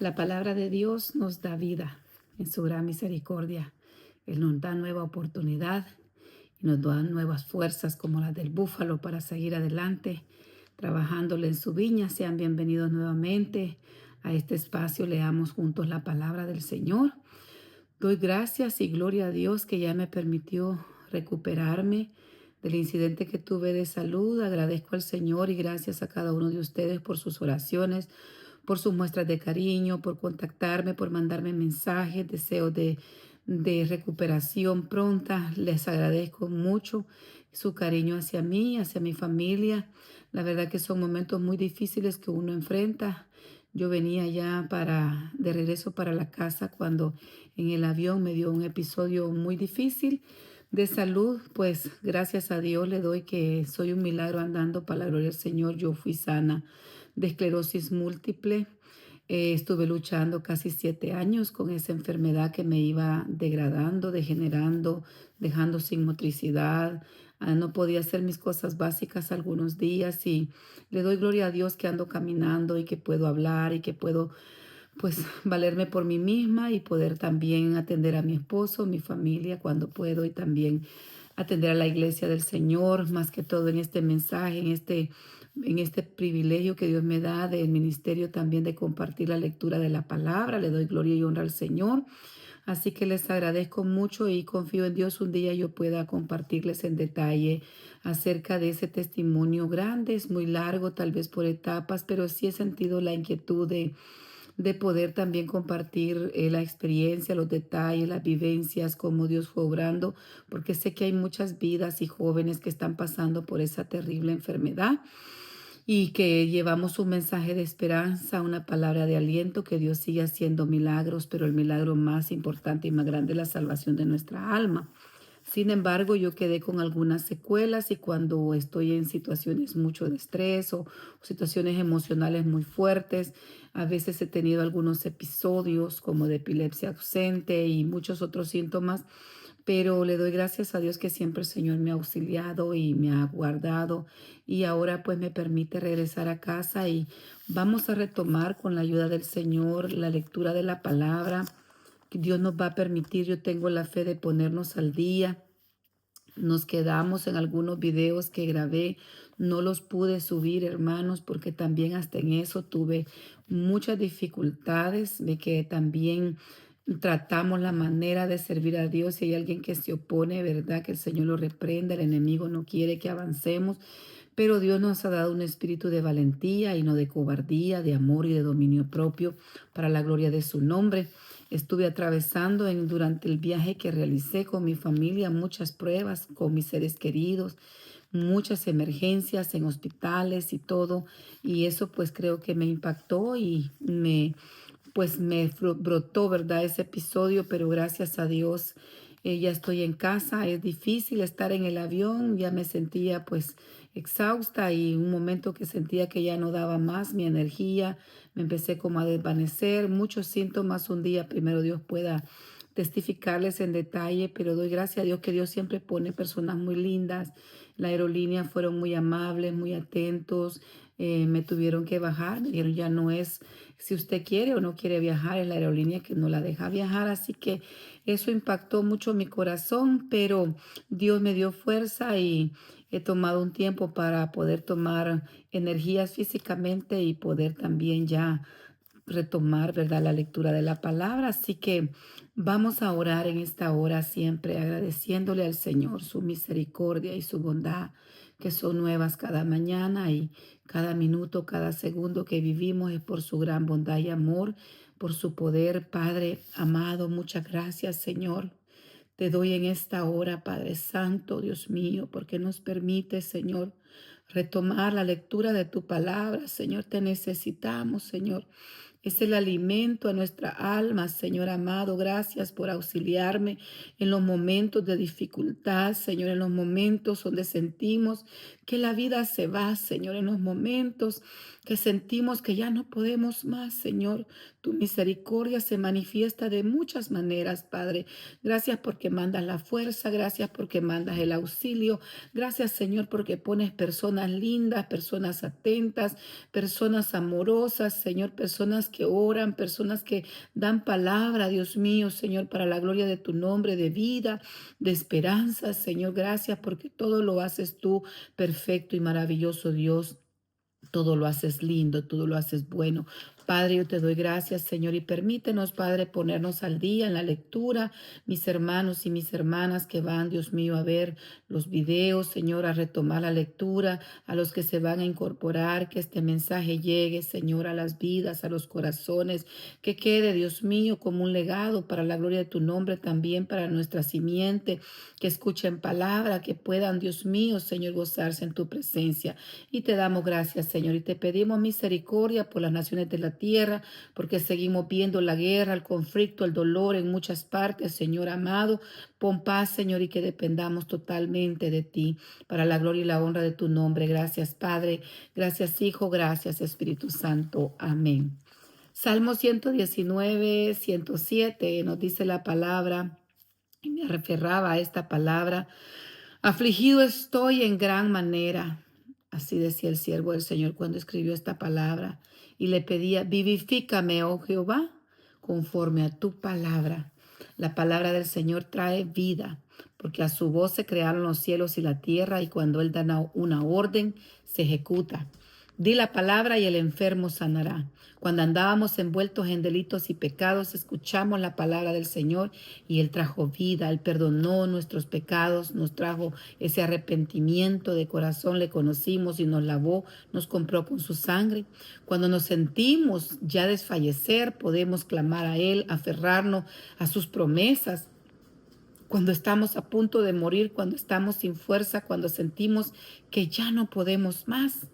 La palabra de Dios nos da vida en su gran misericordia. Él nos da nueva oportunidad y nos da nuevas fuerzas como las del búfalo para seguir adelante, trabajándole en su viña. Sean bienvenidos nuevamente a este espacio. Leamos juntos la palabra del Señor. Doy gracias y gloria a Dios que ya me permitió recuperarme del incidente que tuve de salud. Agradezco al Señor y gracias a cada uno de ustedes por sus oraciones, por sus muestras de cariño, por contactarme, por mandarme mensajes, deseos de recuperación pronta. Les agradezco mucho su cariño hacia mí, hacia mi familia. La verdad que son momentos muy difíciles que uno enfrenta. Yo venía ya de regreso para la casa cuando en el avión me dio un episodio muy difícil de salud. Pues gracias a Dios le doy que soy un milagro andando para la gloria del Señor. Yo fui sana de esclerosis múltiple. Estuve luchando casi 7 años con esa enfermedad que me iba degradando, degenerando, dejando sin motricidad. No podía hacer mis cosas básicas algunos días y le doy gloria a Dios que ando caminando y que puedo hablar y que puedo pues valerme por mí misma y poder también atender a mi esposo, mi familia cuando puedo y también atender a la iglesia del Señor, más que todo en este mensaje, en este privilegio que Dios me da del ministerio también de compartir la lectura de la palabra. Le doy gloria y honra al Señor. Así que les agradezco mucho y confío en Dios un día yo pueda compartirles en detalle acerca de ese testimonio grande. Es muy largo, tal vez por etapas, pero sí he sentido la inquietud de poder también compartir la experiencia, los detalles, las vivencias, cómo Dios fue obrando, porque sé que hay muchas vidas y jóvenes que están pasando por esa terrible enfermedad y que llevamos un mensaje de esperanza, una palabra de aliento, que Dios sigue haciendo milagros, pero el milagro más importante y más grande es la salvación de nuestra alma. Sin embargo, yo quedé con algunas secuelas y cuando estoy en situaciones mucho de estrés o situaciones emocionales muy fuertes, a veces he tenido algunos episodios como de epilepsia ausente y muchos otros síntomas, pero le doy gracias a Dios que siempre el Señor me ha auxiliado y me ha guardado y ahora pues me permite regresar a casa y vamos a retomar con la ayuda del Señor la lectura de la palabra que Dios nos va a permitir. Yo tengo la fe de ponernos al día. Nos quedamos en algunos videos que grabé, no los pude subir, hermanos, porque también hasta en eso tuve muchas dificultades, de que también tratamos la manera de servir a Dios. Si hay alguien que se opone, ¿verdad? Que el Señor lo reprenda, el enemigo no quiere que avancemos, pero Dios nos ha dado un espíritu de valentía y no de cobardía, de amor y de dominio propio para la gloria de su nombre. Estuve atravesando durante el viaje que realicé con mi familia muchas pruebas con mis seres queridos, muchas emergencias en hospitales y todo. Y eso pues creo que me impactó y me brotó, ¿verdad? Ese episodio, pero gracias a Dios ya estoy en casa. Es difícil estar en el avión, ya me sentía pues exhausta y un momento que sentía que ya no daba más mi energía, me empecé como a desvanecer, muchos síntomas. Un día, primero Dios pueda testificarles en detalle, pero doy gracias a Dios que Dios siempre pone personas muy lindas. La aerolínea fueron muy amables, muy atentos. Me tuvieron que bajar, me dijeron ya no es si usted quiere o no quiere viajar, es la aerolínea que no la deja viajar, así que eso impactó mucho mi corazón, pero Dios me dio fuerza y he tomado un tiempo para poder tomar energías físicamente y poder también ya retomar, ¿verdad?, la lectura de la palabra. Así que vamos a orar en esta hora siempre agradeciéndole al Señor su misericordia y su bondad que son nuevas cada mañana y cada minuto, cada segundo que vivimos es por su gran bondad y amor, por su poder. Padre amado, muchas gracias, Señor. Te doy en esta hora, Padre Santo, Dios mío, porque nos permite, Señor, retomar la lectura de tu palabra. Señor, te necesitamos, Señor. Es el alimento a nuestra alma, Señor amado. Gracias por auxiliarme en los momentos de dificultad, Señor, en los momentos donde sentimos que la vida se va, Señor, en los momentos que sentimos que ya no podemos más, Señor. Tu misericordia se manifiesta de muchas maneras, Padre. Gracias porque mandas la fuerza, gracias porque mandas el auxilio. Gracias, Señor, porque pones personas lindas, personas atentas, personas amorosas, Señor, personas que oran, personas que dan palabra, Dios mío, Señor, para la gloria de tu nombre, de vida, de esperanza, Señor. Gracias porque todo lo haces tú, perfecto y maravilloso Dios. Todo lo haces lindo, todo lo haces bueno. Padre, yo te doy gracias, Señor, y permítenos, Padre, ponernos al día en la lectura. Mis hermanos y mis hermanas que van, Dios mío, a ver los videos, Señor, a retomar la lectura, a los que se van a incorporar, que este mensaje llegue, Señor, a las vidas, a los corazones, que quede, Dios mío, como un legado para la gloria de tu nombre, también para nuestra simiente, que escuchen palabra, que puedan, Dios mío, Señor, gozarse en tu presencia. Y te damos gracias, Señor, y te pedimos misericordia por las naciones de la tierra, porque seguimos viendo la guerra, el conflicto, el dolor en muchas partes, Señor amado. Pon paz, Señor, y que dependamos totalmente de ti, para la gloria y la honra de tu nombre. Gracias, Padre. Gracias, Hijo. Gracias, Espíritu Santo. Amén. Salmo 119, 107 nos dice la palabra, y me aferraba a esta palabra. Afligido estoy en gran manera. Así decía el siervo del Señor cuando escribió esta palabra. Y le pedía, vivifícame, oh Jehová, conforme a tu palabra. La palabra del Señor trae vida, porque a su voz se crearon los cielos y la tierra, y cuando Él da una orden, se ejecuta. Di la palabra y el enfermo sanará. Cuando andábamos envueltos en delitos y pecados, escuchamos la palabra del Señor y Él trajo vida, Él perdonó nuestros pecados, nos trajo ese arrepentimiento de corazón, le conocimos y nos lavó, nos compró con su sangre. Cuando nos sentimos ya desfallecer, podemos clamar a Él, aferrarnos a sus promesas. Cuando estamos a punto de morir, cuando estamos sin fuerza, cuando sentimos que ya no podemos más,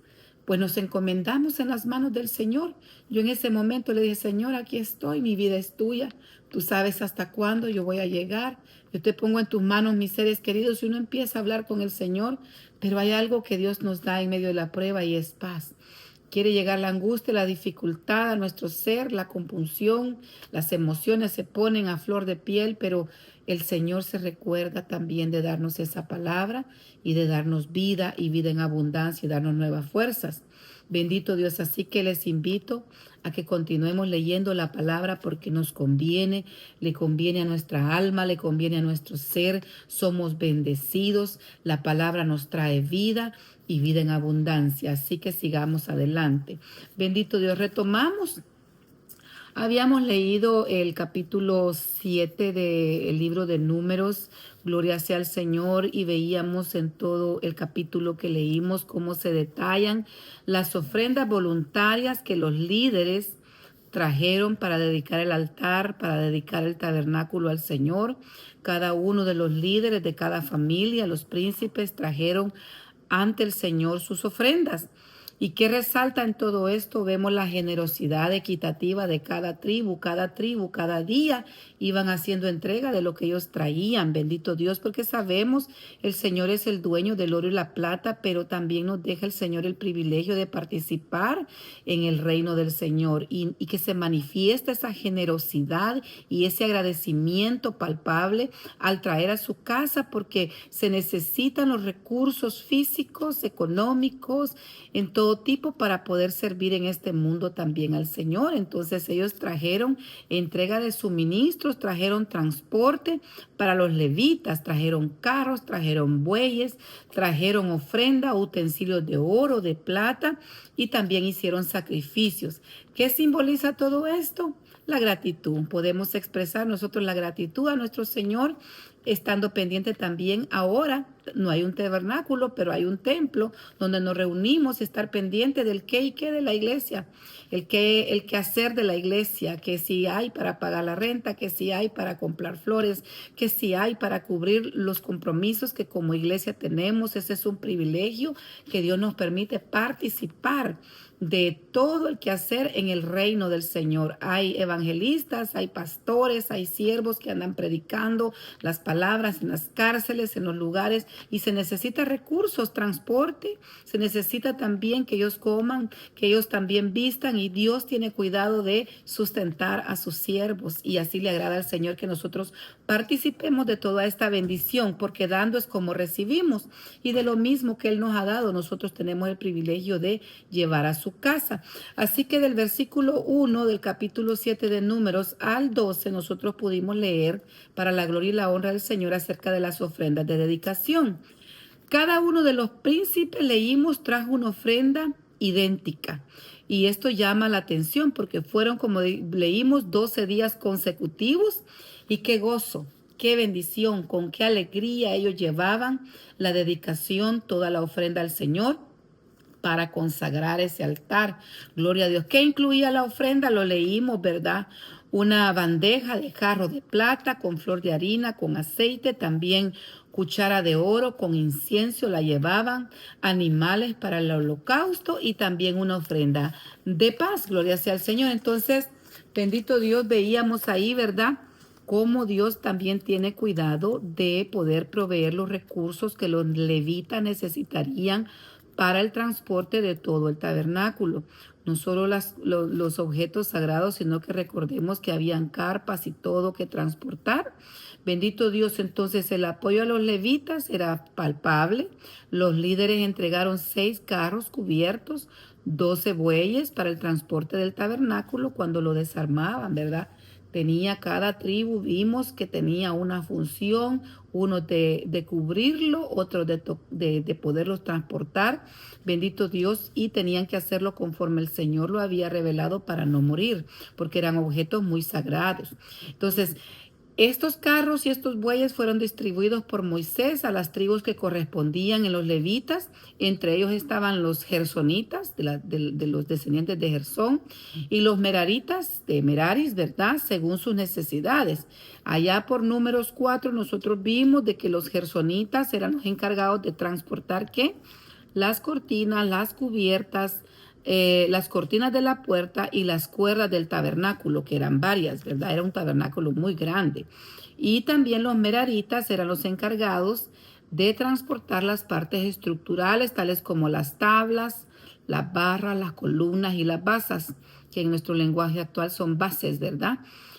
pues nos encomendamos en las manos del Señor. Yo en ese momento le dije, Señor, aquí estoy, mi vida es tuya. Tú sabes hasta cuándo yo voy a llegar. Yo te pongo en tus manos, mis seres queridos. Y uno empieza a hablar con el Señor, pero hay algo que Dios nos da en medio de la prueba y es paz. Quiere llegar la angustia, la dificultad a nuestro ser, la compunción, las emociones se ponen a flor de piel, pero el Señor se recuerda también de darnos esa palabra y de darnos vida y vida en abundancia y darnos nuevas fuerzas. Bendito Dios, así que les invito a que continuemos leyendo la palabra porque nos conviene, le conviene a nuestra alma, le conviene a nuestro ser, somos bendecidos, la palabra nos trae vida y vida en abundancia, así que sigamos adelante. Bendito Dios, retomamos. Habíamos leído el capítulo 7 del libro de Números, Gloria sea al Señor, y veíamos en todo el capítulo que leímos cómo se detallan las ofrendas voluntarias que los líderes trajeron para dedicar el altar, para dedicar el tabernáculo al Señor. Cada uno de los líderes de cada familia, los príncipes, trajeron ante el Señor sus ofrendas. ¿Y qué resalta en todo esto? Vemos la generosidad equitativa de cada tribu, cada día iban haciendo entrega de lo que ellos traían. Bendito Dios, porque sabemos el Señor es el dueño del oro y la plata, pero también nos deja el Señor el privilegio de participar en el reino del Señor y que se manifiesta esa generosidad y ese agradecimiento palpable al traer a su casa, porque se necesitan los recursos físicos, económicos, en todo tipo para poder servir en este mundo también al Señor. Entonces ellos trajeron entrega de suministros, trajeron transporte para los levitas, trajeron carros, trajeron bueyes, trajeron ofrenda, utensilios de oro, de plata y también hicieron sacrificios. ¿Qué simboliza todo esto? La gratitud. Podemos expresar nosotros la gratitud a nuestro Señor estando pendiente también ahora. No hay un tabernáculo, pero hay un templo donde nos reunimos, estar pendiente del qué y qué de la iglesia, el qué hacer de la iglesia, que si hay para pagar la renta, que si hay para comprar flores, que si hay para cubrir los compromisos que como iglesia tenemos. Ese es un privilegio que Dios nos permite participar de todo el quehacer en el reino del Señor. Hay evangelistas, hay pastores, hay siervos que andan predicando las palabras en las cárceles, en los lugares, y se necesita recursos, transporte, se necesita también que ellos coman, que ellos también vistan, y Dios tiene cuidado de sustentar a sus siervos, y así le agrada al Señor que nosotros participemos de toda esta bendición, porque dando es como recibimos, y de lo mismo que Él nos ha dado, nosotros tenemos el privilegio de llevar a su casa. Así que del versículo 1 del capítulo 7 de Números al 12, nosotros pudimos leer para la gloria y la honra del Señor acerca de las ofrendas de dedicación. Cada uno de los príncipes leímos trajo una ofrenda idéntica. Y esto llama la atención porque fueron, como leímos, 12 días consecutivos. Y qué gozo, qué bendición, con qué alegría ellos llevaban la dedicación, toda la ofrenda al Señor para consagrar ese altar. Gloria a Dios. ¿Qué incluía la ofrenda? Lo leímos, ¿verdad? Una bandeja de jarro de plata con flor de harina, con aceite, también cuchara de oro con incienso la llevaban, animales para el holocausto y también una ofrenda de paz. Gloria sea al Señor. Entonces, bendito Dios, veíamos ahí, ¿verdad? Cómo Dios también tiene cuidado de poder proveer los recursos que los levitas necesitarían para el transporte de todo el tabernáculo. No solo los objetos sagrados, sino que recordemos que habían carpas y todo que transportar. Bendito Dios, entonces el apoyo a los levitas era palpable. Los líderes entregaron 6 carros cubiertos, 12 bueyes para el transporte del tabernáculo cuando lo desarmaban, ¿verdad? Tenía cada tribu, vimos que tenía una función, uno de cubrirlo, otro de poderlos transportar, bendito Dios, y tenían que hacerlo conforme el Señor lo había revelado para no morir, porque eran objetos muy sagrados. Entonces, estos carros y estos bueyes fueron distribuidos por Moisés a las tribus que correspondían en los levitas. Entre ellos estaban los gersonitas, de los descendientes de Gersón, y los meraritas, de Meraris, ¿verdad? Según sus necesidades. Allá por Números 4 nosotros vimos de que los gersonitas eran los encargados de transportar, ¿qué? Las cortinas, las cubiertas, las cortinas de la puerta y las cuerdas del tabernáculo, que eran varias, ¿verdad? Era un tabernáculo muy grande. Y también los meraritas eran los encargados de transportar las partes estructurales, tales como las tablas, las barras, las columnas y las basas, que en nuestro lenguaje actual son bases, ¿verdad?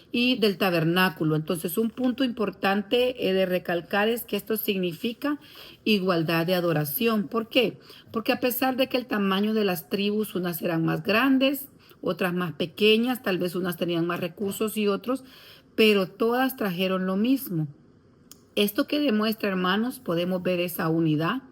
Y del tabernáculo. Entonces, un punto importante de recalcar es que esto significa igualdad de adoración. ¿Por qué? Porque a pesar de que el tamaño de las tribus, unas eran más grandes, otras más pequeñas, tal vez unas tenían más recursos y otros, pero todas trajeron lo mismo. Esto que demuestra, hermanos, podemos ver esa unidad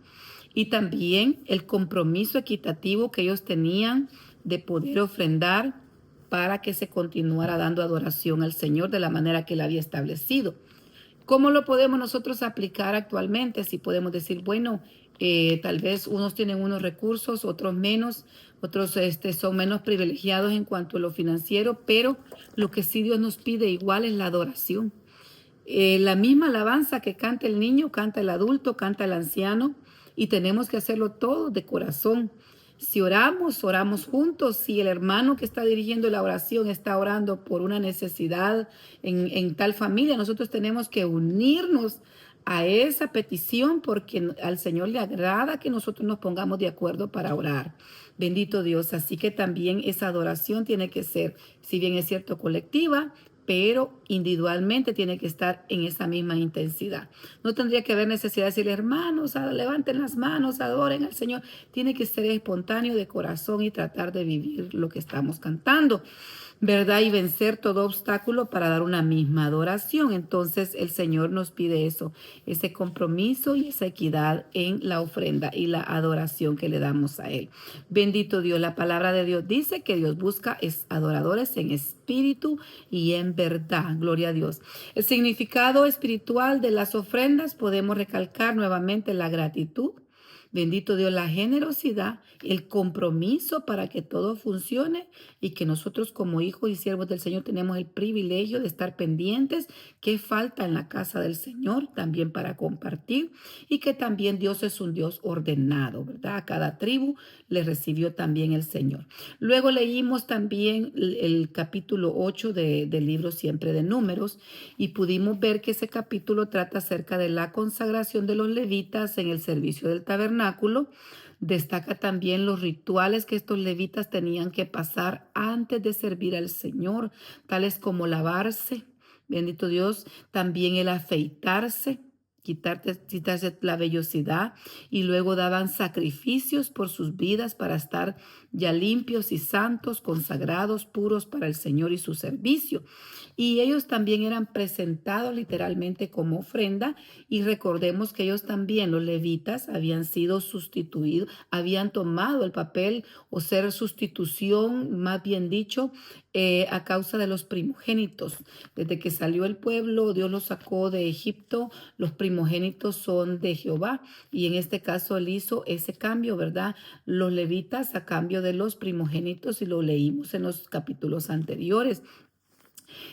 y también el compromiso equitativo que ellos tenían de poder ofrendar para que se continuara dando adoración al Señor de la manera que Él había establecido. ¿Cómo lo podemos nosotros aplicar actualmente? Si podemos decir, bueno, tal vez unos tienen unos recursos, otros menos, otros son menos privilegiados en cuanto a lo financiero, pero lo que sí Dios nos pide igual es la adoración. La misma alabanza que canta el niño, canta el adulto, canta el anciano, y tenemos que hacerlo todo de corazón. Si oramos, oramos juntos. Si el hermano que está dirigiendo la oración está orando por una necesidad en tal familia, nosotros tenemos que unirnos a esa petición porque al Señor le agrada que nosotros nos pongamos de acuerdo para orar. Bendito Dios. Así que también esa adoración tiene que ser, si bien es cierto, colectiva, pero individualmente tiene que estar en esa misma intensidad. No tendría que haber necesidad de decirle, hermanos, levanten las manos, adoren al Señor. Tiene que ser espontáneo de corazón y tratar de vivir lo que estamos cantando, ¿verdad? Y vencer todo obstáculo para dar una misma adoración. Entonces el Señor nos pide eso, ese compromiso y esa equidad en la ofrenda y la adoración que le damos a Él. Bendito Dios, la palabra de Dios dice que Dios busca adoradores en espíritu y en verdad. Gloria a Dios. El significado espiritual de las ofrendas podemos recalcar nuevamente la gratitud, Bendito Dios, la generosidad, el compromiso para que todo funcione y que nosotros como hijos y siervos del Señor tenemos el privilegio de estar pendientes qué falta en la casa del Señor también para compartir y que también Dios es un Dios ordenado, ¿verdad? A cada tribu le recibió también el Señor. Luego leímos también el capítulo 8 del libro siempre de Números y pudimos ver que ese capítulo trata acerca de la consagración de los levitas en el servicio del tabernáculo. Destaca también los rituales que estos levitas tenían que pasar antes de servir al Señor, tales como lavarse, bendito Dios, también el afeitarse, quitarse la vellosidad y luego daban sacrificios por sus vidas para estar ya limpios y santos, consagrados, puros para el Señor y su servicio. Y ellos también eran presentados literalmente como ofrenda y recordemos que ellos también, los levitas, habían sido sustituidos, habían tomado el papel o ser sustitución, más bien dicho, a causa de los primogénitos. Desde que salió el pueblo, Dios los sacó de Egipto, los primogénitos son de Jehová y en este caso él hizo ese cambio, ¿verdad? Los levitas a cambio de los primogénitos y lo leímos en los capítulos anteriores.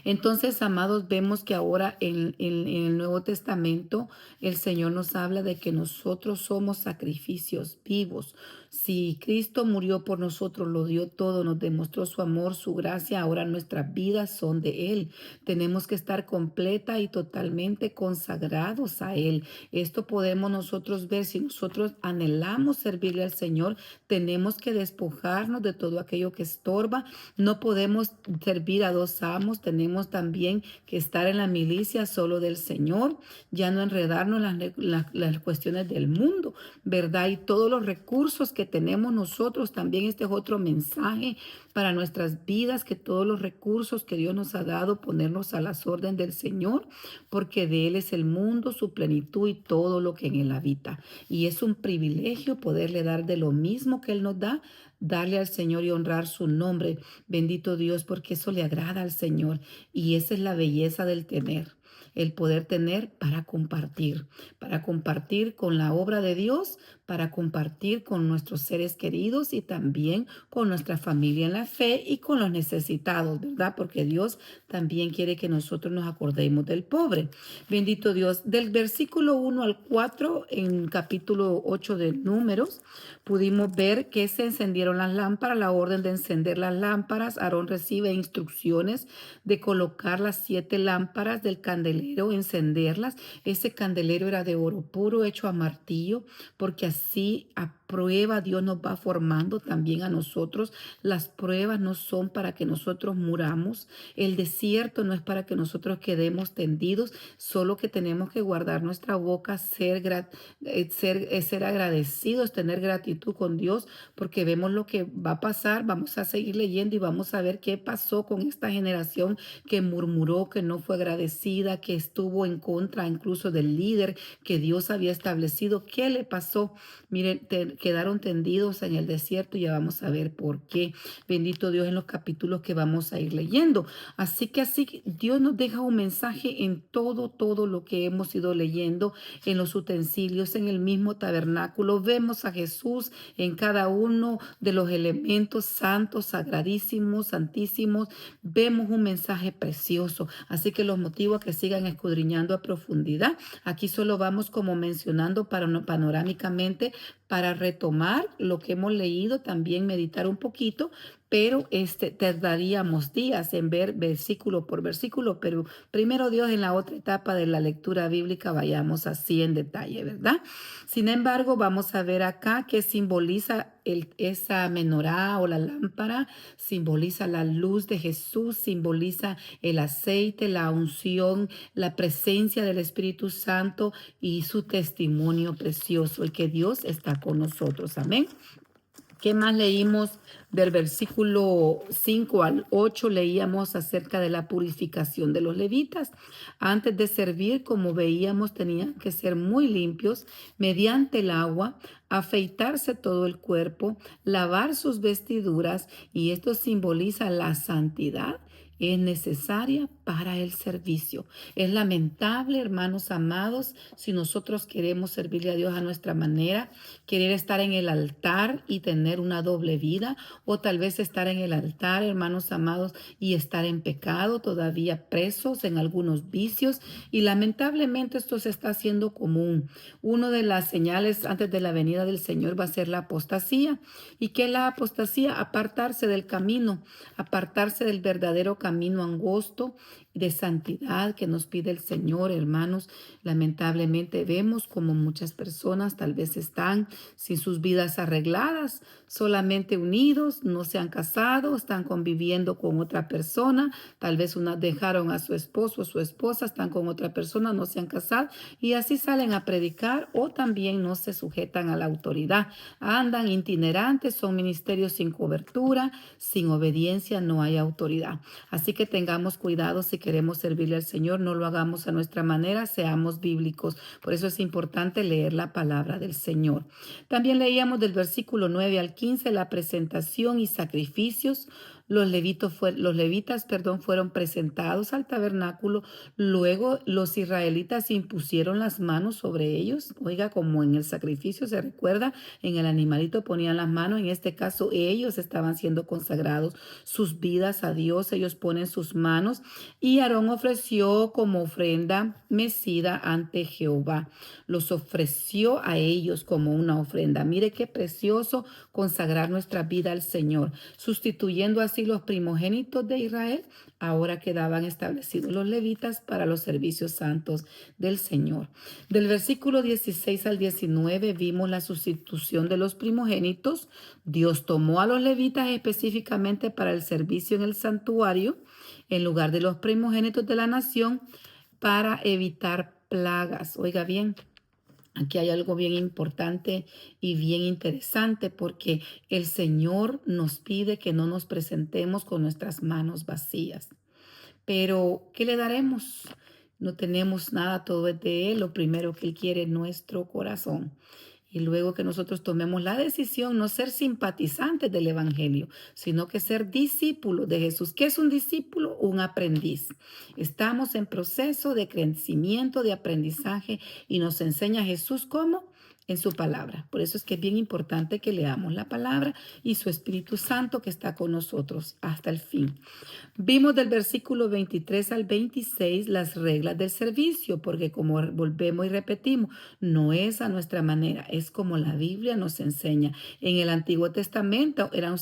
Entonces, amados, vemos que ahora en el Nuevo Testamento el Señor nos habla de que nosotros somos sacrificios vivos. Si Cristo murió por nosotros, lo dio todo, nos demostró su amor, su gracia, ahora nuestras vidas son de Él. Tenemos que estar completa y totalmente consagrados a Él. Esto podemos nosotros ver si nosotros anhelamos servirle al Señor, tenemos que despojarnos de todo aquello que estorba. No podemos servir a dos amos, tenemos también que estar en la milicia solo del Señor, ya no enredarnos en las cuestiones del mundo, ¿verdad? Y todos los recursos que tenemos nosotros, también este es otro mensaje para nuestras vidas, que todos los recursos que Dios nos ha dado, ponernos a las órdenes del Señor, porque de Él es el mundo, su plenitud y todo lo que en Él habita. Y es un privilegio poderle dar de lo mismo que Él nos da, darle al Señor y honrar su nombre. Bendito Dios, porque eso le agrada al Señor. Y esa es la belleza del tener. El poder tener para compartir con la obra de Dios, para compartir con nuestros seres queridos y también con nuestra familia en la fe y con los necesitados, ¿verdad? Porque Dios también quiere que nosotros nos acordemos del pobre. Bendito Dios. Del versículo 1 al 4 en capítulo 8 de Números, pudimos ver que se encendieron las lámparas, la orden de encender las lámparas. Aarón recibe instrucciones de colocar las 7 lámparas del candelero, encenderlas. Ese candelero era de oro puro hecho a martillo, porque así a prueba Dios nos va formando también a nosotros. Las pruebas no son para que nosotros muramos. El desierto no es para que nosotros quedemos tendidos, solo que tenemos que guardar nuestra boca, ser agradecidos, tener gratitud con Dios, porque vemos lo que va a pasar. Vamos a seguir leyendo y vamos a ver qué pasó con esta generación que murmuró, que no fue agradecida, que estuvo en contra incluso del líder que Dios había establecido. ¿Qué le pasó? Miren, quedaron tendidos en el desierto y ya vamos a ver por qué. Bendito Dios en los capítulos que vamos a ir leyendo. Así que Dios nos deja un mensaje en todo lo que hemos ido leyendo, en los utensilios, en el mismo tabernáculo. Vemos a Jesús en cada uno de los elementos santos, sagradísimos, santísimos. Vemos un mensaje precioso. Así que los motivo a que sigan escudriñando a profundidad. Aquí solo vamos como mencionando panorámicamente para retomar lo que hemos leído, también meditar un poquito, pero tardaríamos días en ver versículo por versículo, pero primero Dios en la otra etapa de la lectura bíblica vayamos así en detalle, ¿verdad? Sin embargo, vamos a ver acá qué simboliza esa menorá o la lámpara, simboliza la luz de Jesús, simboliza el aceite, la unción, la presencia del Espíritu Santo y su testimonio precioso, el que Dios está con nosotros. Amén. ¿Qué más leímos? Del versículo 5 al 8 leíamos acerca de la purificación de los levitas. Antes de servir, como veíamos, tenían que ser muy limpios mediante el agua, afeitarse todo el cuerpo, lavar sus vestiduras, y esto simboliza la santidad es necesaria para el servicio. Es lamentable, hermanos amados, si nosotros queremos servirle a Dios a nuestra manera, querer estar en el altar y tener una doble vida, o tal vez estar en el altar, hermanos amados, y estar en pecado, todavía presos en algunos vicios, y lamentablemente esto se está haciendo común. Una de las señales antes de la venida del Señor va a ser la apostasía. ¿Y qué es la apostasía? Apartarse del camino, apartarse del verdadero camino angosto de santidad que nos pide el Señor, hermanos. Lamentablemente vemos como muchas personas tal vez están sin sus vidas arregladas, solamente unidos, no se han casado, están conviviendo con otra persona, tal vez una dejaron a su esposo o su esposa, están con otra persona, no se han casado y así salen a predicar o también no se sujetan a la autoridad. Andan itinerantes, son ministerios sin cobertura, sin obediencia no hay autoridad. Así que tengamos cuidado si queremos servirle al Señor, no lo hagamos a nuestra manera, seamos bíblicos. Por eso es importante leer la palabra del Señor. También leíamos del versículo 9 al 15 la presentación y sacrificios. Los levitas, fueron presentados al tabernáculo. Luego los israelitas impusieron las manos sobre ellos. Oiga, como en el sacrificio se recuerda, en el animalito ponían las manos. En este caso ellos estaban siendo consagrados sus vidas a Dios. Ellos ponen sus manos y Aarón ofreció como ofrenda mecida ante Jehová. Los ofreció a ellos como una ofrenda. Mire qué precioso consagrar nuestra vida al Señor, sustituyendo así los primogénitos de Israel. Ahora quedaban establecidos los levitas para los servicios santos del Señor. Del versículo 16 al 19 vimos la sustitución de los primogénitos. Dios tomó a los levitas específicamente para el servicio en el santuario en lugar de los primogénitos de la nación para evitar plagas. Oiga bien. Aquí hay algo bien importante y bien interesante porque el Señor nos pide que no nos presentemos con nuestras manos vacías. Pero, ¿qué le daremos? No tenemos nada, todo es de Él. Lo primero que Él quiere es nuestro corazón. Y luego que nosotros tomemos la decisión, no ser simpatizantes del Evangelio, sino que ser discípulos de Jesús. ¿Qué es un discípulo? Un aprendiz. Estamos en proceso de crecimiento, de aprendizaje y nos enseña Jesús cómo en su palabra. Por eso es que es bien importante que leamos la palabra y su Espíritu Santo que está con nosotros hasta el fin. Vimos del versículo 23 al 26 las reglas del servicio, porque como volvemos y repetimos, no es a nuestra manera, es como la Biblia nos enseña. En el Antiguo Testamento era un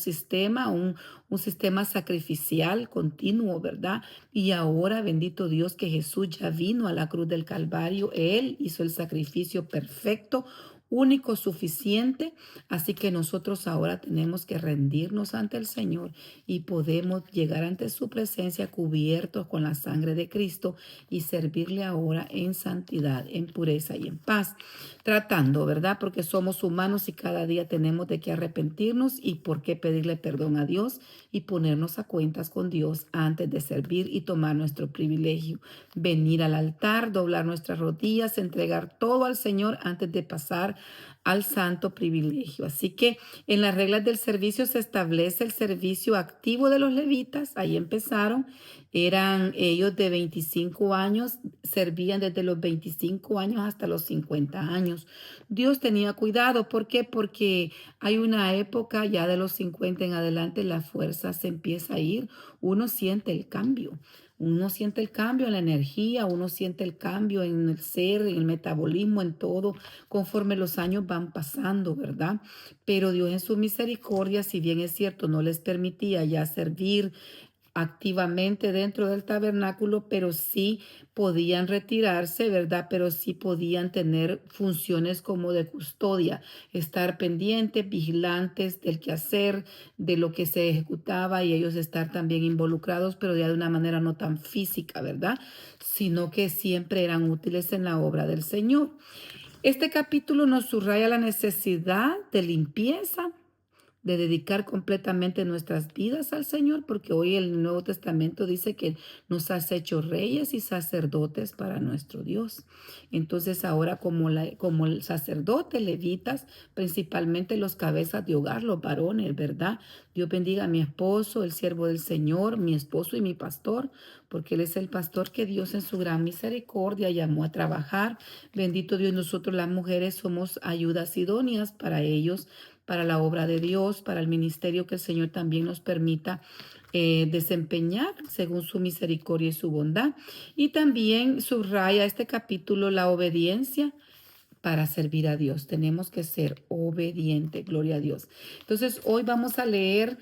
sistema sacrificial continuo, ¿verdad? Y ahora, bendito Dios, que Jesús ya vino a la cruz del Calvario. Él hizo el sacrificio perfecto, único, suficiente. Así que nosotros ahora tenemos que rendirnos ante el Señor y podemos llegar ante su presencia cubiertos con la sangre de Cristo y servirle ahora en santidad, en pureza y en paz. Tratando, ¿verdad? Porque somos humanos y cada día tenemos de qué arrepentirnos y por qué pedirle perdón a Dios y ponernos a cuentas con Dios antes de servir y tomar nuestro privilegio. Venir al altar, doblar nuestras rodillas, entregar todo al Señor antes de pasar al santo privilegio. Así que en las reglas del servicio se establece el servicio activo de los levitas. Ahí empezaron. Eran ellos de 25 años, servían desde los 25 años hasta los 50 años. Dios tenía cuidado. ¿Por qué? Porque hay una época ya de los 50 en adelante, la fuerza se empieza a ir. Uno siente el cambio. Uno siente el cambio en la energía, uno siente el cambio en el ser, en el metabolismo, en todo, conforme los años van pasando, ¿verdad? Pero Dios en su misericordia, si bien es cierto, no les permitía ya servir activamente dentro del tabernáculo, pero sí podían retirarse, ¿verdad? Pero sí podían tener funciones como de custodia, estar pendientes, vigilantes del quehacer, de lo que se ejecutaba y ellos estar también involucrados, pero ya de una manera no tan física, ¿verdad? Sino que siempre eran útiles en la obra del Señor. Este capítulo nos subraya la necesidad de limpieza, de dedicar completamente nuestras vidas al Señor, porque hoy el Nuevo Testamento dice que nos has hecho reyes y sacerdotes para nuestro Dios. Entonces ahora como el sacerdote, levitas, principalmente los cabezas de hogar, los varones, ¿verdad? Dios bendiga a mi esposo, el siervo del Señor, mi esposo y mi pastor, porque Él es el pastor que Dios en su gran misericordia llamó a trabajar. Bendito Dios, nosotros las mujeres somos ayudas idóneas para ellos, para la obra de Dios, para el ministerio que el Señor también nos permita desempeñar según su misericordia y su bondad. Y también subraya este capítulo la obediencia para servir a Dios. Tenemos que ser obedientes, gloria a Dios. Entonces, hoy vamos a leer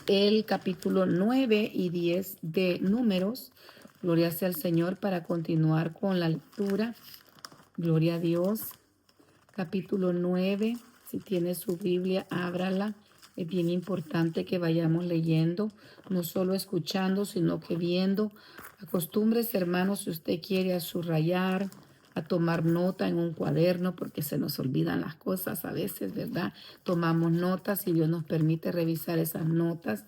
el capítulo 9 y 10 de Números. Gloria sea al Señor para continuar con la lectura. Gloria a Dios. Capítulo 9. Si tiene su Biblia, ábrala. Es bien importante que vayamos leyendo, no solo escuchando, sino que viendo. Acostúmbrese, hermanos, si usted quiere, a subrayar, a tomar nota en un cuaderno, porque se nos olvidan las cosas a veces, ¿verdad? Tomamos notas y Dios nos permite revisar esas notas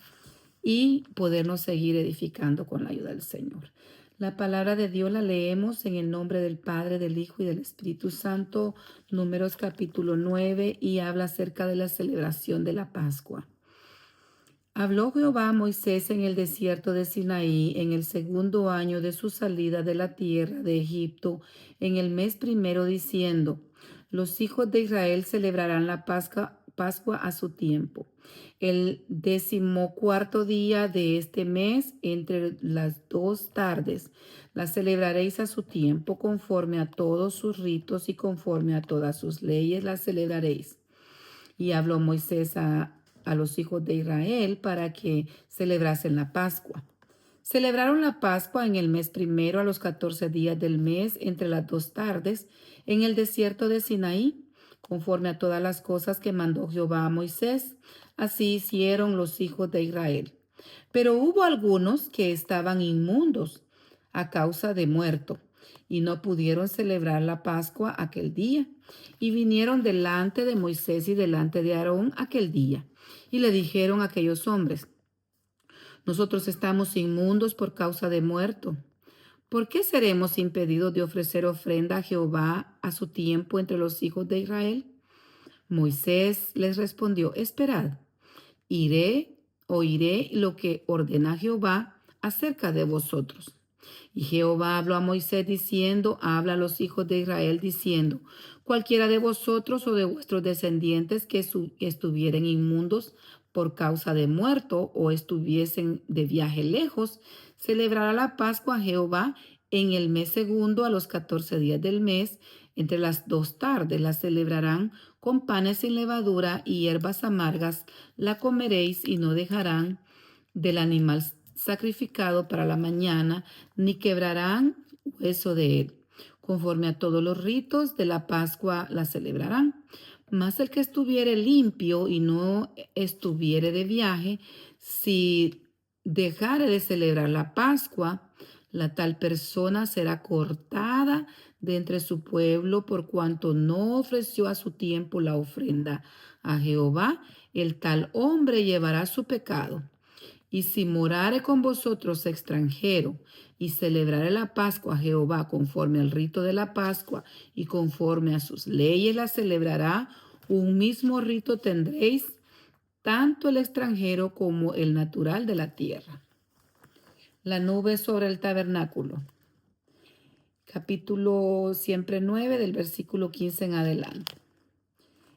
y podernos seguir edificando con la ayuda del Señor. La palabra de Dios la leemos en el nombre del Padre, del Hijo y del Espíritu Santo, Números capítulo 9, y habla acerca de la celebración de la Pascua. Habló Jehová a Moisés en el desierto de Sinaí en el segundo año de su salida de la tierra de Egipto, en el mes primero, diciendo: los hijos de Israel celebrarán la Pascua a su tiempo. El 14º día de este mes, entre las 2 tardes, la celebraréis a su tiempo, conforme a todos sus ritos y conforme a todas sus leyes la celebraréis. Y habló Moisés a los hijos de Israel para que celebrasen la Pascua. Celebraron la Pascua en el mes primero, a los 14 días del mes, entre las 2 tardes, en el desierto de Sinaí, conforme a todas las cosas que mandó Jehová a Moisés. Así hicieron los hijos de Israel. Pero hubo algunos que estaban inmundos a causa de muerto, y no pudieron celebrar la Pascua aquel día. Y vinieron delante de Moisés y delante de Aarón aquel día, y le dijeron a aquellos hombres: nosotros estamos inmundos por causa de muerto. ¿Por qué seremos impedidos de ofrecer ofrenda a Jehová a su tiempo entre los hijos de Israel? Moisés les respondió: esperad, oiré lo que ordena Jehová acerca de vosotros. Y Jehová habló a Moisés diciendo: habla a los hijos de Israel diciendo: cualquiera de vosotros o de vuestros descendientes que estuvieren inmundos por causa de muerto o estuviesen de viaje lejos, celebrará la Pascua a Jehová en el mes segundo, a los 14 días del mes, entre las 2 tardes. La celebrarán con panes sin levadura y hierbas amargas. La comeréis y no dejarán del animal sacrificado para la mañana, ni quebrarán hueso de él. Conforme a todos los ritos de la Pascua la celebrarán. Mas el que estuviere limpio y no estuviere de viaje, si dejare de celebrar la Pascua, la tal persona será cortada de entre su pueblo, por cuanto no ofreció a su tiempo la ofrenda a Jehová. El tal hombre llevará su pecado. Y si morare con vosotros extranjero y celebrare la Pascua a Jehová conforme al rito de la Pascua y conforme a sus leyes la celebrará, un mismo rito tendréis, tanto el extranjero como el natural de la tierra. La nube sobre el tabernáculo. Capítulo siempre 9, del versículo 15 en adelante.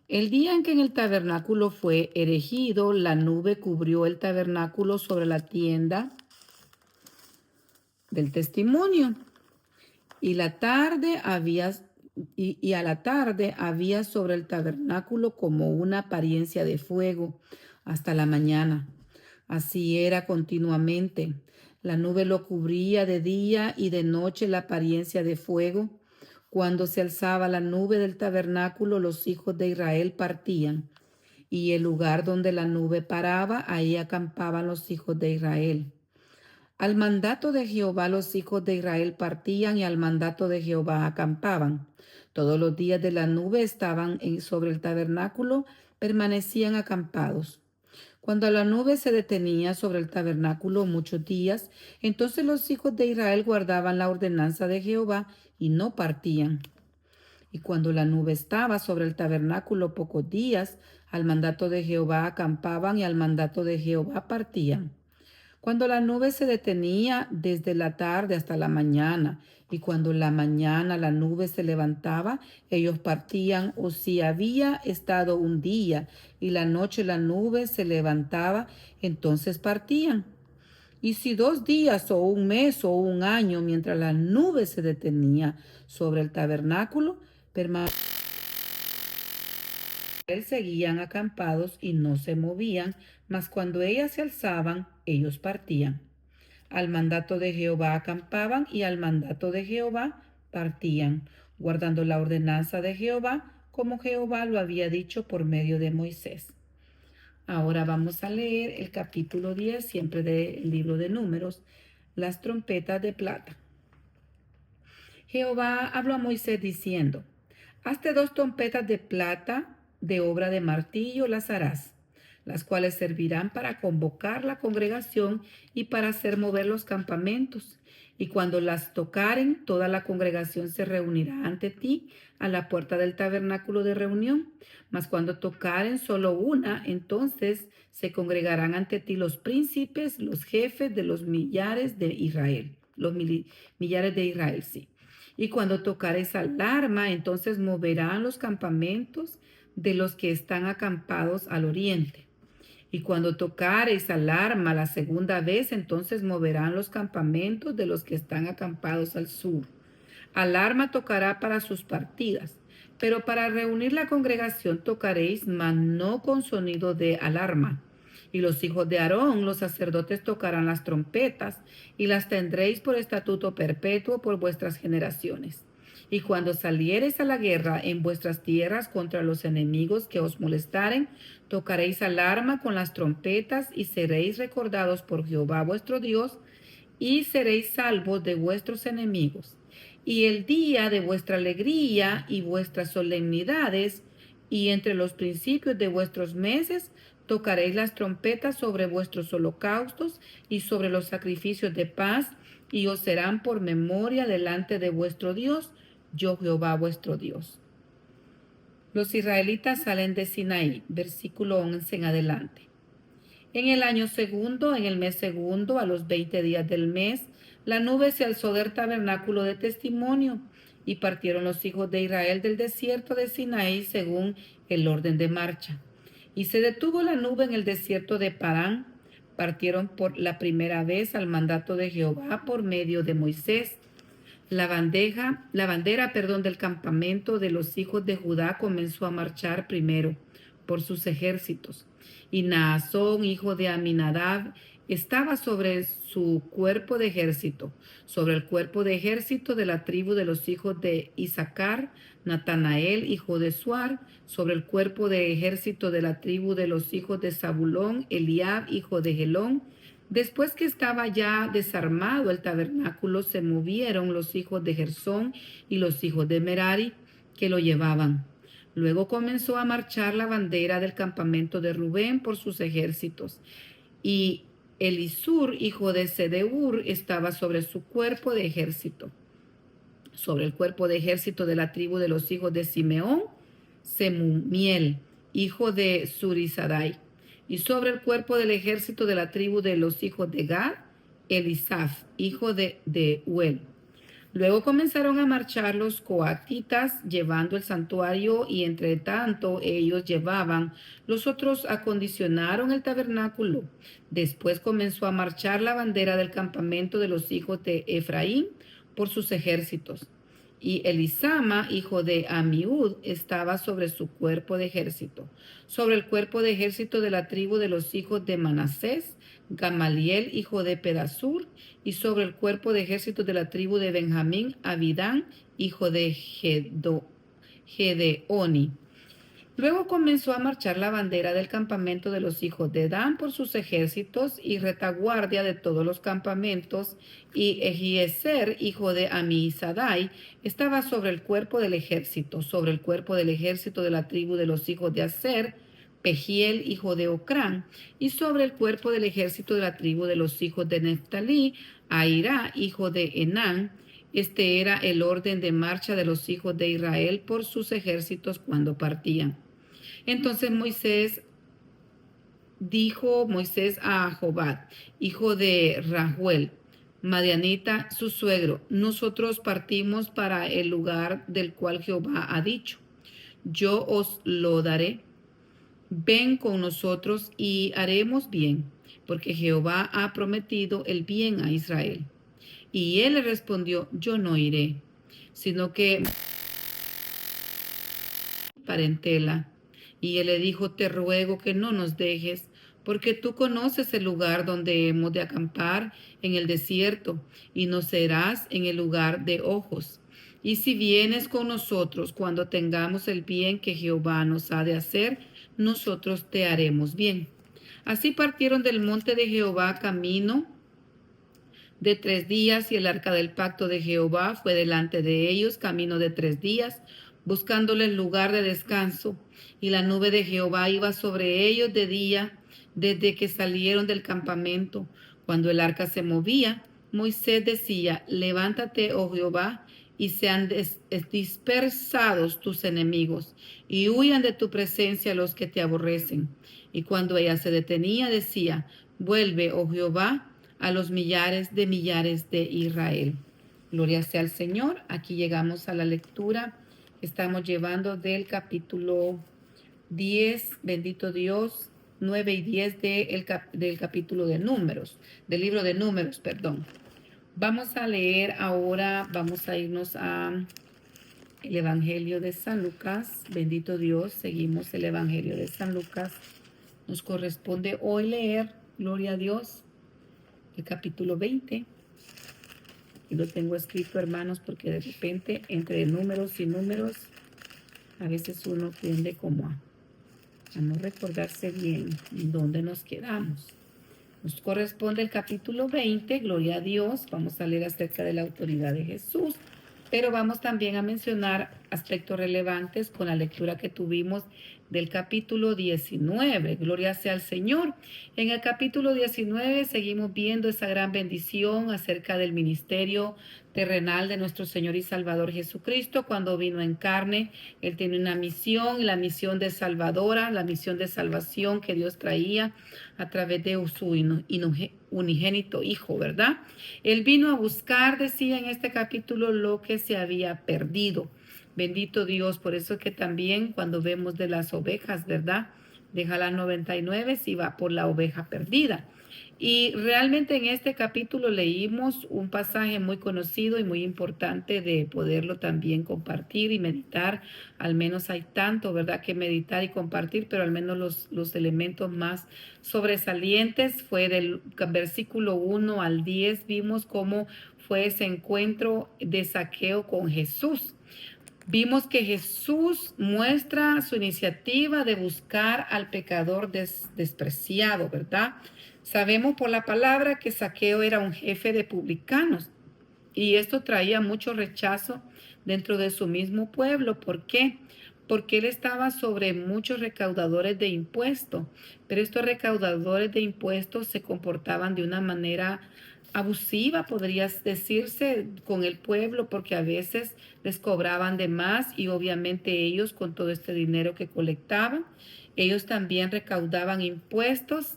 El día en que en el tabernáculo fue erigido, la nube cubrió el tabernáculo sobre la tienda del testimonio. Y a la tarde había sobre el tabernáculo como una apariencia de fuego hasta la mañana. Así era continuamente. La nube lo cubría de día y de noche la apariencia de fuego. Cuando se alzaba la nube del tabernáculo, los hijos de Israel partían. Y el lugar donde la nube paraba, ahí acampaban los hijos de Israel. Al mandato de Jehová los hijos de Israel partían y al mandato de Jehová acampaban. Todos los días de la nube estaban sobre el tabernáculo permanecían acampados. Cuando la nube se detenía sobre el tabernáculo muchos días, entonces los hijos de Israel guardaban la ordenanza de Jehová y no partían. Y cuando la nube estaba sobre el tabernáculo pocos días, al mandato de Jehová acampaban y al mandato de Jehová partían. Cuando la nube se detenía desde la tarde hasta la mañana, y cuando en la mañana la nube se levantaba, ellos partían, o si había estado un día y la noche la nube se levantaba, entonces partían. Y si 2 días o un mes o un año, mientras la nube se detenía sobre el tabernáculo, seguían acampados y no se movían, mas cuando ellas se alzaban, ellos partían. Al mandato de Jehová acampaban y al mandato de Jehová partían, guardando la ordenanza de Jehová, como Jehová lo había dicho por medio de Moisés. Ahora vamos a leer el capítulo 10, siempre del libro de Números, las trompetas de plata. Jehová habló a Moisés diciendo: Hazte 2 trompetas de plata, de obra de martillo las harás, las cuales servirán para convocar la congregación y para hacer mover los campamentos. Y cuando las tocaren, toda la congregación se reunirá ante ti a la puerta del tabernáculo de reunión. Mas cuando tocaren solo una, entonces se congregarán ante ti los príncipes, los jefes de los millares de Israel. Millares de Israel, sí. Y cuando tocares alarma, entonces moverán los campamentos de los que están acampados al oriente. Y cuando tocareis alarma la segunda vez, entonces moverán los campamentos de los que están acampados al sur. Alarma tocará para sus partidas, pero para reunir la congregación tocaréis, mas no con sonido de alarma. Y los hijos de Aarón, los sacerdotes, tocarán las trompetas, y las tendréis por estatuto perpetuo por vuestras generaciones. Y cuando saliereis a la guerra en vuestras tierras contra los enemigos que os molestaren, tocaréis alarma con las trompetas y seréis recordados por Jehová vuestro Dios y seréis salvos de vuestros enemigos. Y el día de vuestra alegría y vuestras solemnidades y entre los principios de vuestros meses, tocaréis las trompetas sobre vuestros holocaustos y sobre los sacrificios de paz, y os serán por memoria delante de vuestro Dios, yo Jehová vuestro Dios. Los israelitas salen de Sinaí, versículo 11 en adelante. En el año segundo, en el mes segundo, a los 20 días del mes, la nube se alzó del tabernáculo de testimonio, y partieron los hijos de Israel del desierto de Sinaí según el orden de marcha. Y se detuvo la nube en el desierto de Parán. Partieron por la primera vez al mandato de Jehová por medio de Moisés. La bandera del campamento de los hijos de Judá comenzó a marchar primero por sus ejércitos. Y Naasón, hijo de Aminadab, estaba sobre su cuerpo de ejército. Sobre el cuerpo de ejército de la tribu de los hijos de Isaacar, Natanael, hijo de Suar. Sobre el cuerpo de ejército de la tribu de los hijos de Zabulón, Eliab, hijo de Gelón. Después que estaba ya desarmado el tabernáculo, se movieron los hijos de Gersón y los hijos de Merari, que lo llevaban. Luego comenzó a marchar la bandera del campamento de Rubén por sus ejércitos. Y Elisur, hijo de Sedeur, estaba sobre su cuerpo de ejército. Sobre el cuerpo de ejército de la tribu de los hijos de Simeón, Semumiel, hijo de Surizadai. Y sobre el cuerpo del ejército de la tribu de los hijos de Gad, Elisaf, hijo de Uel. Luego comenzaron a marchar los coatitas llevando el santuario, y entre tanto ellos llevaban, los otros acondicionaron el tabernáculo. Después comenzó a marchar la bandera del campamento de los hijos de Efraín por sus ejércitos. Y Elisama, hijo de Amiud, estaba sobre su cuerpo de ejército. Sobre el cuerpo de ejército de la tribu de los hijos de Manasés, Gamaliel, hijo de Pedasur. Y sobre el cuerpo de ejército de la tribu de Benjamín, Abidán, hijo de Gedeoni. Luego comenzó a marchar la bandera del campamento de los hijos de Dan por sus ejércitos y retaguardia de todos los campamentos, y Ejiezer, hijo de Amisadai, estaba sobre el cuerpo del ejército. Sobre el cuerpo del ejército de la tribu de los hijos de Aser, Pegiel, hijo de Ocrán, y sobre el cuerpo del ejército de la tribu de los hijos de Neftalí, Ahirá, hijo de Enán. Este era el orden de marcha de los hijos de Israel por sus ejércitos cuando partían. Entonces dijo Moisés a Jobad, hijo de Rahuel, Madianita, su suegro: nosotros partimos para el lugar del cual Jehová ha dicho, yo os lo daré. Ven con nosotros y haremos bien, porque Jehová ha prometido el bien a Israel. Y él le respondió: yo no iré, sino que parentela. Y él le dijo: te ruego que no nos dejes, porque tú conoces el lugar donde hemos de acampar en el desierto, y nos serás en el lugar de ojos. Y si vienes con nosotros cuando tengamos el bien que Jehová nos ha de hacer, nosotros te haremos bien. Así partieron del monte de Jehová camino de 3 días, y el arca del pacto de Jehová fue delante de ellos camino de 3 días, buscándoles lugar de descanso. Y la nube de Jehová iba sobre ellos de día, desde que salieron del campamento. Cuando el arca se movía, Moisés decía: levántate, oh Jehová, y sean dispersados tus enemigos, y huyan de tu presencia los que te aborrecen. Y cuando ella se detenía, decía: vuelve, oh Jehová, a los millares de Israel. Gloria sea al Señor. Aquí llegamos a la lectura que estamos llevando del capítulo 10, bendito Dios, 9 y 10 del capítulo de Números, del libro de Números, perdón. Vamos a leer ahora, vamos a irnos a el Evangelio de San Lucas. Bendito Dios, seguimos el Evangelio de San Lucas. Nos corresponde hoy leer, gloria a Dios, el capítulo 20. Y lo tengo escrito, hermanos, porque de repente entre números y números a veces uno tiende como a no recordarse bien dónde nos quedamos. Nos corresponde el capítulo 20, gloria a Dios. Vamos a leer acerca de la autoridad de Jesús, pero vamos también a mencionar aspectos relevantes con la lectura que tuvimos del capítulo 19. Gloria sea al Señor. En el capítulo 19 seguimos viendo esa gran bendición acerca del ministerio terrenal de nuestro Señor y Salvador Jesucristo. Cuando vino en carne, Él tiene una misión, la misión de salvadora, la misión de salvación que Dios traía a través de su unigénito Hijo, ¿verdad? Él vino a buscar, decía en este capítulo, lo que se había perdido. Bendito Dios, por eso es que también cuando vemos de las ovejas, ¿verdad? Deja las 99 y va por la oveja perdida. Y realmente en este capítulo leímos un pasaje muy conocido y muy importante de poderlo también compartir y meditar. Al menos hay tanto, ¿verdad?, que meditar y compartir, pero al menos los elementos más sobresalientes fue del versículo 1 al 10. Vimos cómo fue ese encuentro de Zaqueo con Jesús. Vimos que Jesús muestra su iniciativa de buscar al pecador despreciado, ¿verdad? Sabemos por la palabra que Zaqueo era un jefe de publicanos y esto traía mucho rechazo dentro de su mismo pueblo. ¿Por qué? Porque él estaba sobre muchos recaudadores de impuestos, pero estos recaudadores de impuestos se comportaban de una manera abusiva, podría decirse, con el pueblo, porque a veces les cobraban de más y obviamente ellos con todo este dinero que colectaban, ellos también recaudaban impuestos,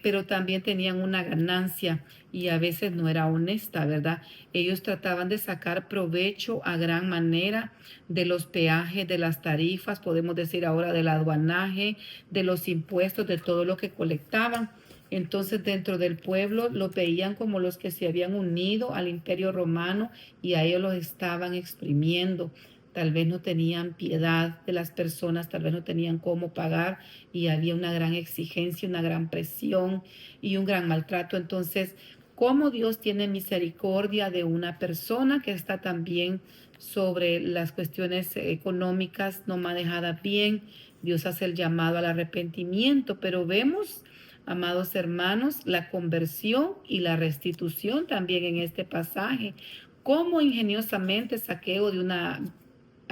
pero también tenían una ganancia y a veces no era honesta, ¿verdad? Ellos trataban de sacar provecho a gran manera de los peajes, de las tarifas, podemos decir ahora del aduanaje, de los impuestos, de todo lo que colectaban. Entonces dentro del pueblo los veían como los que se habían unido al Imperio Romano y a ellos los estaban exprimiendo. Tal vez no tenían piedad de las personas, tal vez no tenían cómo pagar y había una gran exigencia, una gran presión y un gran maltrato. Entonces, ¿cómo Dios tiene misericordia de una persona que está también sobre las cuestiones económicas no manejadas bien? Dios hace el llamado al arrepentimiento, pero vemos, amados hermanos, la conversión y la restitución también en este pasaje. Cómo ingeniosamente Zaqueo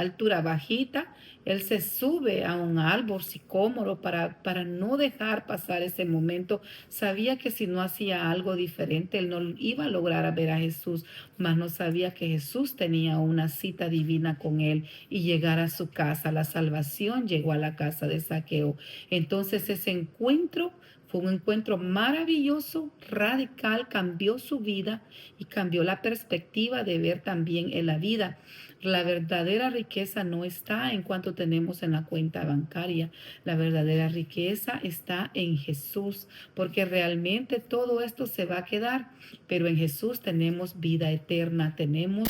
altura bajita, él se sube a un árbol sicómoro para no dejar pasar ese momento. Sabía que si no hacía algo diferente, él no iba a lograr ver a Jesús, mas no sabía que Jesús tenía una cita divina con él y llegar a su casa. La salvación llegó a la casa de Zaqueo. Entonces ese encuentro fue un encuentro maravilloso, radical, cambió su vida y cambió la perspectiva de ver también en la vida. La verdadera riqueza no está en cuanto tenemos en la cuenta bancaria. La verdadera riqueza está en Jesús, porque realmente todo esto se va a quedar, pero en Jesús tenemos vida eterna, tenemos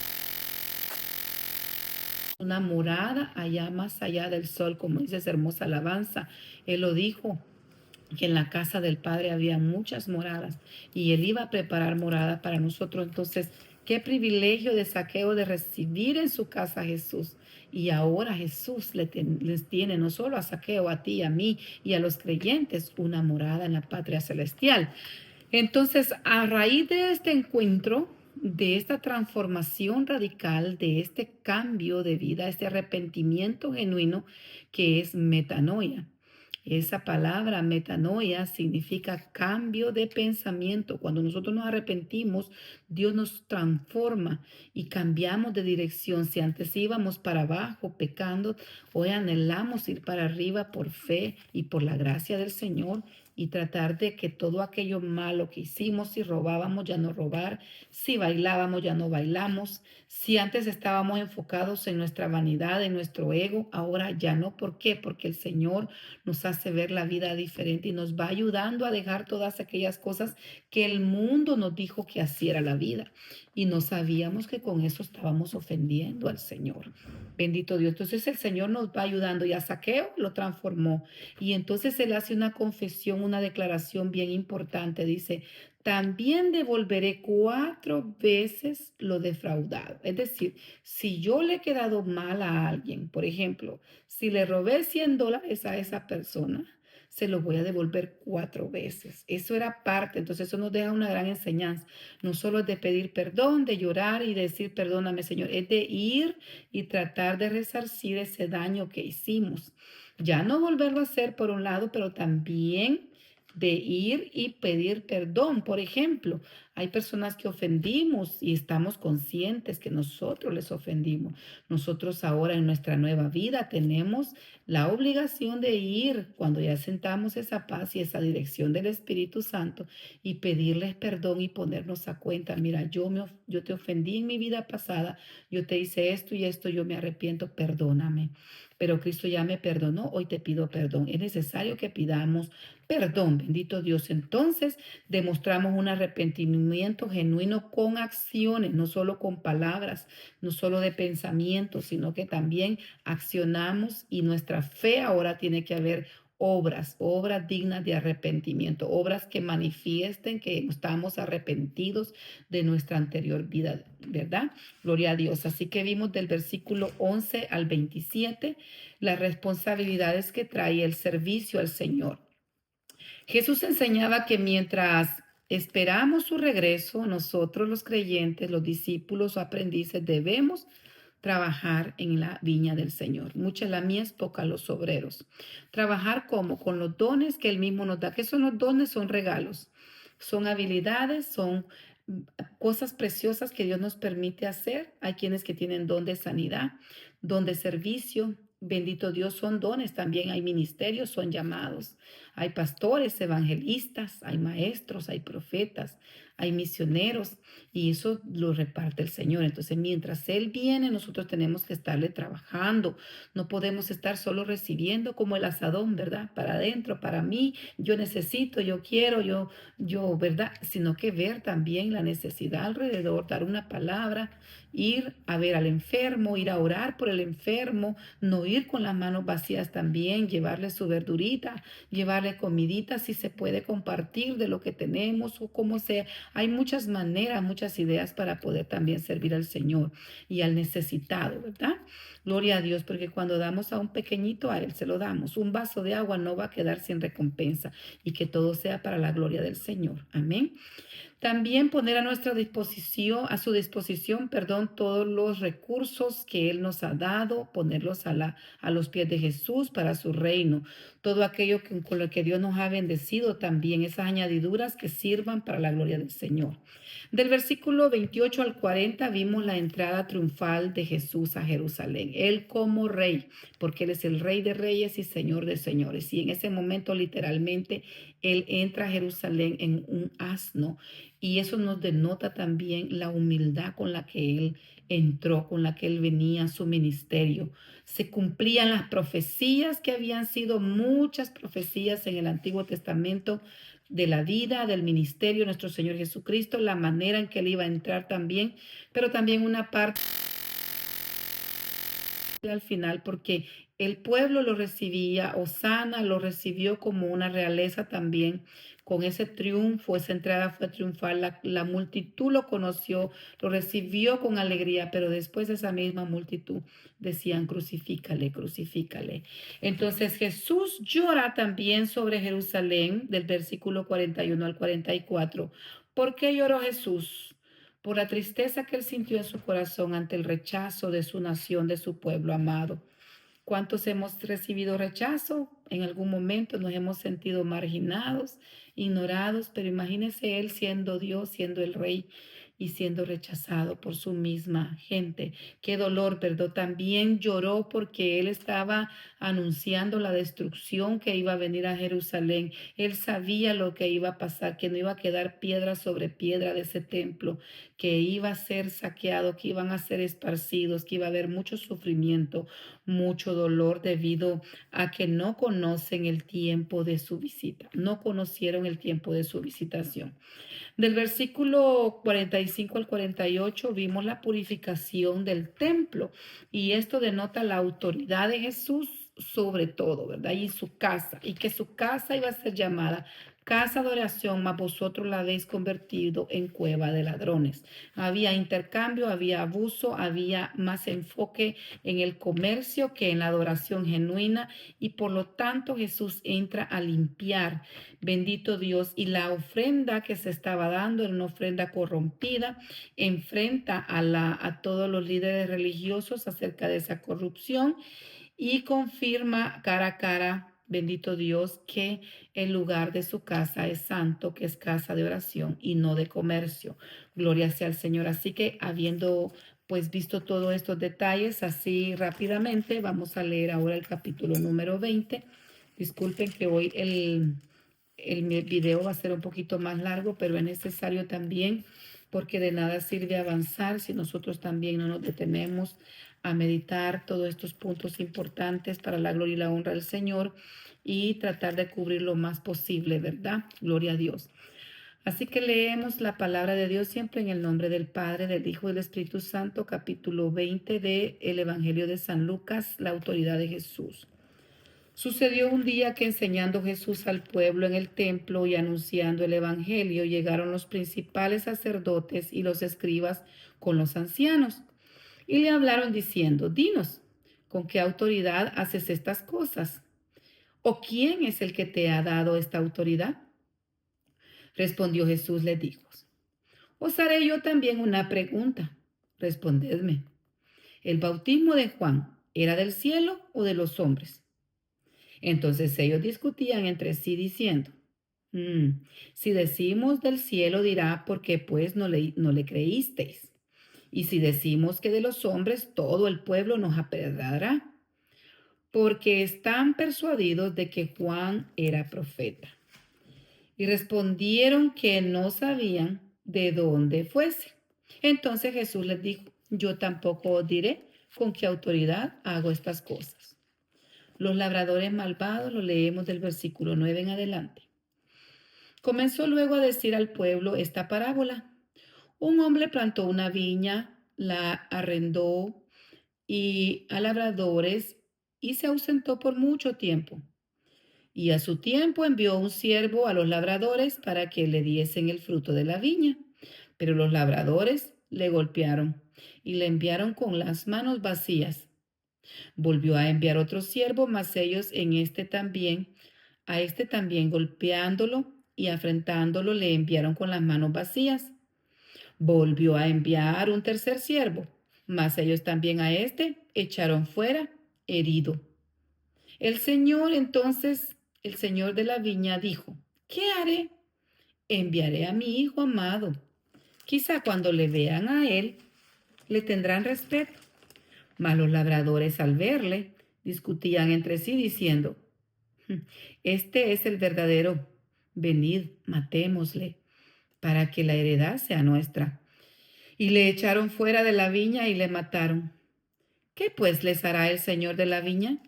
una morada allá más allá del sol, como dice esa hermosa alabanza. Él lo dijo, que en la casa del Padre había muchas moradas y Él iba a preparar morada para nosotros. Entonces, qué privilegio de Zaqueo de recibir en su casa a Jesús. Y ahora Jesús les tiene no solo a Zaqueo, a ti, a mí y a los creyentes una morada en la patria celestial. Entonces, a raíz de este encuentro, de esta transformación radical, de este cambio de vida, este arrepentimiento genuino que es metanoia. Esa palabra metanoia significa cambio de pensamiento. Cuando nosotros nos arrepentimos, Dios nos transforma y cambiamos de dirección. Si antes íbamos para abajo pecando, hoy anhelamos ir para arriba por fe y por la gracia del Señor y tratar de que todo aquello malo que hicimos, si robábamos, ya no robar, si bailábamos, ya no bailamos, si antes estábamos enfocados en nuestra vanidad, en nuestro ego, ahora ya no. ¿Por qué? Porque el Señor nos hace ver la vida diferente y nos va ayudando a dejar todas aquellas cosas que el mundo nos dijo que así era la vida. Y no sabíamos que con eso estábamos ofendiendo al Señor. Bendito Dios. Entonces el Señor nos va ayudando y a Zaqueo lo transformó. Y entonces él hace una confesión, una declaración bien importante. Dice, también devolveré 4 veces lo defraudado. Es decir, si yo le he quedado mal a alguien, por ejemplo, si le robé $100 a esa persona, se lo voy a devolver 4 veces. Eso era parte, entonces eso nos deja una gran enseñanza. No solo es de pedir perdón, de llorar y decir perdóname, Señor, es de ir y tratar de resarcir ese daño que hicimos. Ya no volverlo a hacer por un lado, pero también de ir y pedir perdón. Por ejemplo, hay personas que ofendimos y estamos conscientes que nosotros les ofendimos. Nosotros ahora en nuestra nueva vida tenemos la obligación de ir cuando ya sentamos esa paz y esa dirección del Espíritu Santo y pedirles perdón y ponernos a cuenta. Mira, yo te ofendí en mi vida pasada, yo te hice esto y esto, yo me arrepiento, perdóname. Pero Cristo ya me perdonó, hoy te pido perdón. Es necesario que pidamos perdón, bendito Dios. Entonces demostramos un arrepentimiento genuino con acciones, no solo con palabras, no solo de pensamientos, sino que también accionamos y nuestra fe ahora tiene que haber obras dignas de arrepentimiento, obras que manifiesten que estamos arrepentidos de nuestra anterior vida, ¿verdad? Gloria a Dios. Así que vimos del versículo 11 al 27 las responsabilidades que trae el servicio al Señor. Jesús enseñaba que mientras esperamos su regreso, nosotros los creyentes, los discípulos o aprendices, debemos trabajar en la viña del Señor. Mucha es la mies, poca los obreros. Trabajar como con los dones que Él mismo nos da. ¿Qué son los dones? Son regalos, son habilidades, son cosas preciosas que Dios nos permite hacer. Hay quienes que tienen don de sanidad, don de servicio. Bendito Dios, son dones. También hay ministerios, son llamados. Hay pastores, evangelistas, hay maestros, hay profetas, hay misioneros y eso lo reparte el Señor. Entonces, mientras Él viene, nosotros tenemos que estarle trabajando. No podemos estar solo recibiendo como el asadón, ¿verdad? Para adentro, para mí, yo necesito, yo quiero, ¿verdad? Sino que ver también la necesidad alrededor, dar una palabra, ir a ver al enfermo, ir a orar por el enfermo, no ir con las manos vacías también, llevarle su verdurita, llevarle comidita, si se puede compartir de lo que tenemos o como sea. Hay muchas maneras, muchas ideas para poder también servir al Señor y al necesitado, ¿verdad? Gloria a Dios, porque cuando damos a un pequeñito, a Él se lo damos. Un vaso de agua no va a quedar sin recompensa y que todo sea para la gloria del Señor. Amén. También poner a nuestra disposición, a su disposición, perdón, todos los recursos que Él nos ha dado, ponerlos a los pies de Jesús para su reino. Todo aquello con lo que Dios nos ha bendecido también, esas añadiduras que sirvan para la gloria del Señor. Del versículo 28 al 40 vimos la entrada triunfal de Jesús a Jerusalén. Él como rey, porque Él es el rey de reyes y señor de señores. Y en ese momento literalmente Él entra a Jerusalén en un asno. Y eso nos denota también la humildad con la que Él entró, con la que Él venía a su ministerio. Se cumplían las profecías que habían sido muchas profecías en el Antiguo Testamento de la vida, del ministerio de nuestro Señor Jesucristo, la manera en que Él iba a entrar también, pero también una parte al final porque el pueblo lo recibía, Osana lo recibió como una realeza también, con ese triunfo, esa entrada fue triunfal, la multitud lo conoció, lo recibió con alegría, pero después esa misma multitud decían, crucifícale, crucifícale. Entonces Jesús llora también sobre Jerusalén, del versículo 41 al 44. ¿Por qué lloró Jesús? Por la tristeza que él sintió en su corazón ante el rechazo de su nación, de su pueblo amado. ¿Cuántos hemos recibido rechazo? En algún momento nos hemos sentido marginados, ignorados, pero imagínese él siendo Dios, siendo el rey y siendo rechazado por su misma gente. Qué dolor, pero también lloró porque él estaba anunciando la destrucción que iba a venir a Jerusalén. Él sabía lo que iba a pasar, que no iba a quedar piedra sobre piedra de ese templo, que iba a ser saqueado, que iban a ser esparcidos, que iba a haber mucho sufrimiento, mucho dolor debido a que no conocen el tiempo de su visita, no conocieron el tiempo de su visitación. Del versículo 45 al 48 vimos la purificación del templo y esto denota la autoridad de Jesús sobre todo, ¿verdad? Y su casa, y que su casa iba a ser llamada casa de oración, mas vosotros la habéis convertido en cueva de ladrones. Había intercambio, había abuso, había más enfoque en el comercio que en la adoración genuina y por lo tanto Jesús entra a limpiar, bendito Dios, y la ofrenda que se estaba dando era una ofrenda corrompida, enfrenta a todos los líderes religiosos acerca de esa corrupción y confirma cara a cara, bendito Dios, que el lugar de su casa es santo, que es casa de oración y no de comercio. Gloria sea al Señor. Así que habiendo pues visto todos estos detalles así rápidamente, vamos a leer ahora el capítulo número 20. Disculpen que hoy el video va a ser un poquito más largo, pero es necesario también porque de nada sirve avanzar si nosotros también no nos detenemos a meditar todos estos puntos importantes para la gloria y la honra del Señor y tratar de cubrir lo más posible, ¿verdad? Gloria a Dios. Así que leemos la palabra de Dios siempre en el nombre del Padre, del Hijo y del Espíritu Santo, capítulo 20 del Evangelio de San Lucas, la autoridad de Jesús. Sucedió un día que enseñando Jesús al pueblo en el templo y anunciando el Evangelio, llegaron los principales sacerdotes y los escribas con los ancianos y le hablaron diciendo, dinos, ¿con qué autoridad haces estas cosas? ¿O quién es el que te ha dado esta autoridad? Respondió Jesús, les dijo, os haré yo también una pregunta. Respondedme, ¿el bautismo de Juan era del cielo o de los hombres? Entonces ellos discutían entre sí diciendo, si decimos del cielo dirá, ¿por qué pues no le creísteis? Y si decimos que de los hombres, todo el pueblo nos apedrará, porque están persuadidos de que Juan era profeta. Y respondieron que no sabían de dónde fuese. Entonces Jesús les dijo, yo tampoco os diré con qué autoridad hago estas cosas. Los labradores malvados, lo leemos del versículo 9 en adelante. Comenzó luego a decir al pueblo esta parábola. Un hombre plantó una viña, la arrendó y a labradores y se ausentó por mucho tiempo. Y a su tiempo envió un siervo a los labradores para que le diesen el fruto de la viña. Pero los labradores le golpearon y le enviaron con las manos vacías. Volvió a enviar otro siervo, mas ellos a este también golpeándolo y afrentándolo le enviaron con las manos vacías. Volvió a enviar un tercer siervo, mas ellos también a éste echaron fuera herido. El señor de la viña dijo: ¿qué haré? Enviaré a mi hijo amado. Quizá cuando le vean a él, le tendrán respeto. Mas los labradores al verle discutían entre sí diciendo: este es el verdadero, venid, matémosle, para que la heredad sea nuestra. Y le echaron fuera de la viña y le mataron. ¿Qué pues les hará el señor de la viña?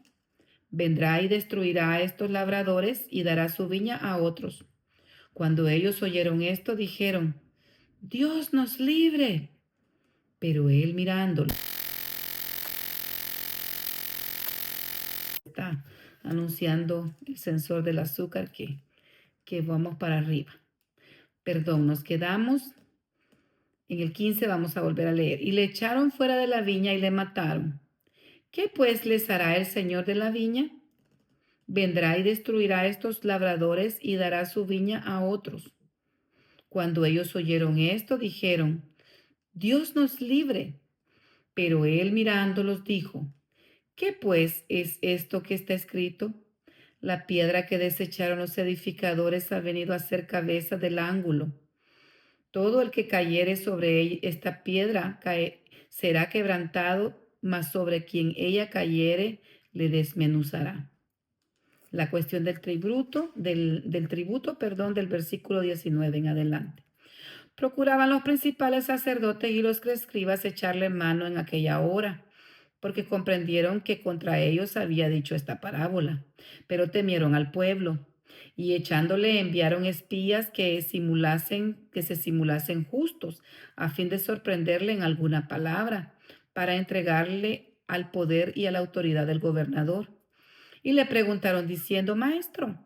Vendrá y destruirá a estos labradores y dará su viña a otros. Cuando ellos oyeron esto, dijeron: Dios nos libre. Pero él mirándolo, está anunciando el sensor del azúcar que vamos para arriba. Perdón, nos quedamos en el 15, vamos a volver a leer. Y le echaron fuera de la viña y le mataron. ¿Qué pues les hará el señor de la viña? Vendrá y destruirá a estos labradores y dará su viña a otros. Cuando ellos oyeron esto, dijeron: Dios nos libre. Pero él mirándolos dijo: ¿qué pues es esto que está escrito? La piedra que desecharon los edificadores ha venido a ser cabeza del ángulo. Todo el que cayere sobre esta piedra será quebrantado, mas sobre quien ella cayere le desmenuzará. La cuestión del tributo, del versículo 19 en adelante. Procuraban los principales sacerdotes y los escribas echarle mano en aquella hora, porque comprendieron que contra ellos había dicho esta parábola, pero temieron al pueblo, y echándole enviaron espías que se simulasen justos, a fin de sorprenderle en alguna palabra, para entregarle al poder y a la autoridad del gobernador. Y le preguntaron diciendo: Maestro,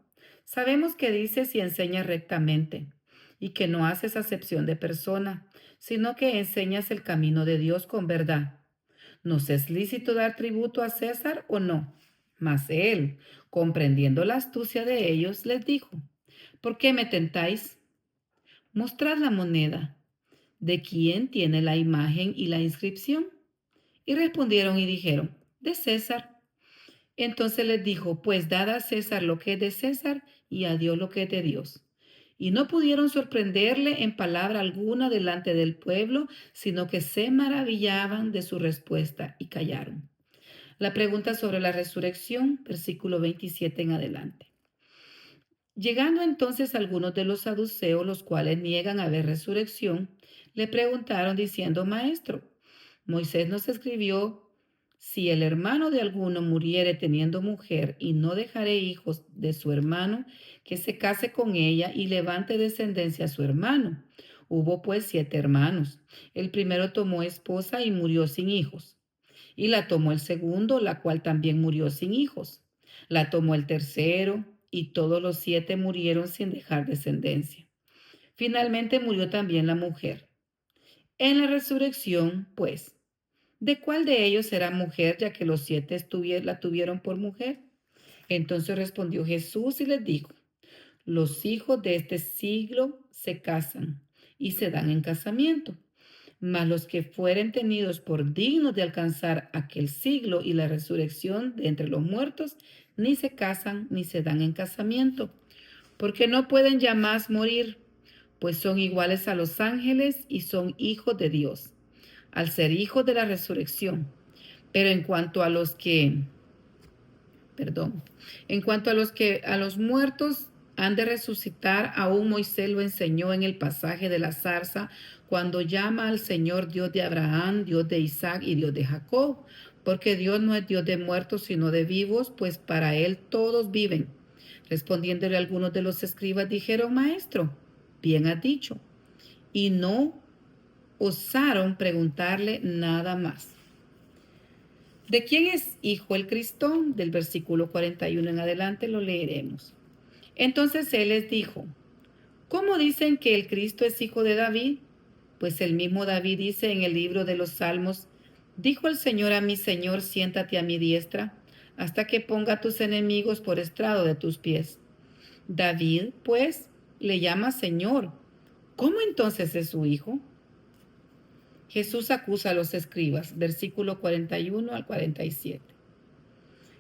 sabemos que dices y enseñas rectamente, y que no haces acepción de persona, sino que enseñas el camino de Dios con verdad. ¿Nos es lícito dar tributo a César o no? Mas él, comprendiendo la astucia de ellos, les dijo: ¿por qué me tentáis? Mostrad la moneda. ¿De quién tiene la imagen y la inscripción? Y respondieron y dijeron: de César. Entonces les dijo: pues dad a César lo que es de César y a Dios lo que es de Dios. Y no pudieron sorprenderle en palabra alguna delante del pueblo, sino que se maravillaban de su respuesta y callaron. La pregunta sobre la resurrección, versículo 27 en adelante. Llegando entonces algunos de los saduceos, los cuales niegan haber resurrección, le preguntaron diciendo: Maestro, Moisés nos escribió: si el hermano de alguno muriere teniendo mujer y no dejare hijos de su hermano, que se case con ella y levante descendencia a su hermano. Hubo pues 7 hermanos. El primero tomó esposa y murió sin hijos. Y la tomó el segundo, la cual también murió sin hijos. La tomó el tercero, y todos los 7 murieron sin dejar descendencia. Finalmente murió también la mujer. En la resurrección, pues, ¿de cuál de ellos será mujer, ya que los 7 la tuvieron por mujer? Entonces respondió Jesús y les dijo: los hijos de este siglo se casan y se dan en casamiento, mas los que fueren tenidos por dignos de alcanzar aquel siglo y la resurrección de entre los muertos, ni se casan ni se dan en casamiento, porque no pueden ya más morir, pues son iguales a los ángeles y son hijos de Dios, al ser hijos de la resurrección. Pero en cuanto a los que, a los muertos han de resucitar, aún Moisés lo enseñó en el pasaje de la zarza, cuando llama al Señor Dios de Abraham, Dios de Isaac y Dios de Jacob, porque Dios no es Dios de muertos, sino de vivos, pues para él todos viven. Respondiéndole algunos de los escribas, dijeron: Maestro, bien has dicho. Y no osaron preguntarle nada más. ¿De quién es hijo el Cristo? Del versículo 41 en adelante lo leeremos. Entonces él les dijo: ¿cómo dicen que el Cristo es hijo de David? Pues el mismo David dice en el libro de los Salmos: dijo el Señor a mi Señor: siéntate a mi diestra, hasta que ponga a tus enemigos por estrado de tus pies. David, pues, le llama Señor. ¿Cómo entonces es su hijo? Jesús acusa a los escribas, versículo 41 al 47.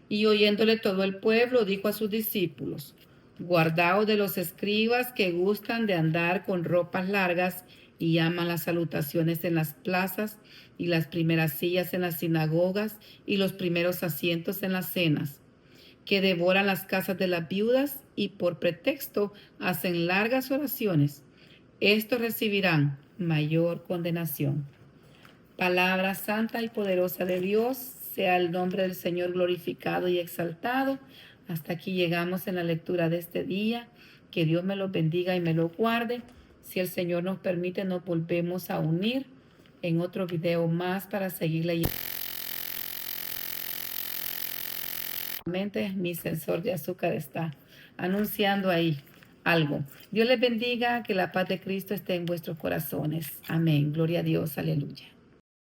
Y oyéndole todo el pueblo, dijo a sus discípulos: guardaos de los escribas que gustan de andar con ropas largas y llaman las salutaciones en las plazas y las primeras sillas en las sinagogas y los primeros asientos en las cenas, que devoran las casas de las viudas y por pretexto hacen largas oraciones. Estos recibirán mayor condenación. Palabra santa y poderosa de Dios, sea el nombre del Señor glorificado y exaltado. Hasta aquí llegamos en la lectura de este día. Que Dios me lo bendiga y me lo guarde. Si el Señor nos permite, nos volvemos a unir en otro video más para seguir leyendo. Mi sensor de azúcar está anunciando ahí algo. Dios les bendiga, que la paz de Cristo esté en vuestros corazones. Amén. Gloria a Dios. Aleluya.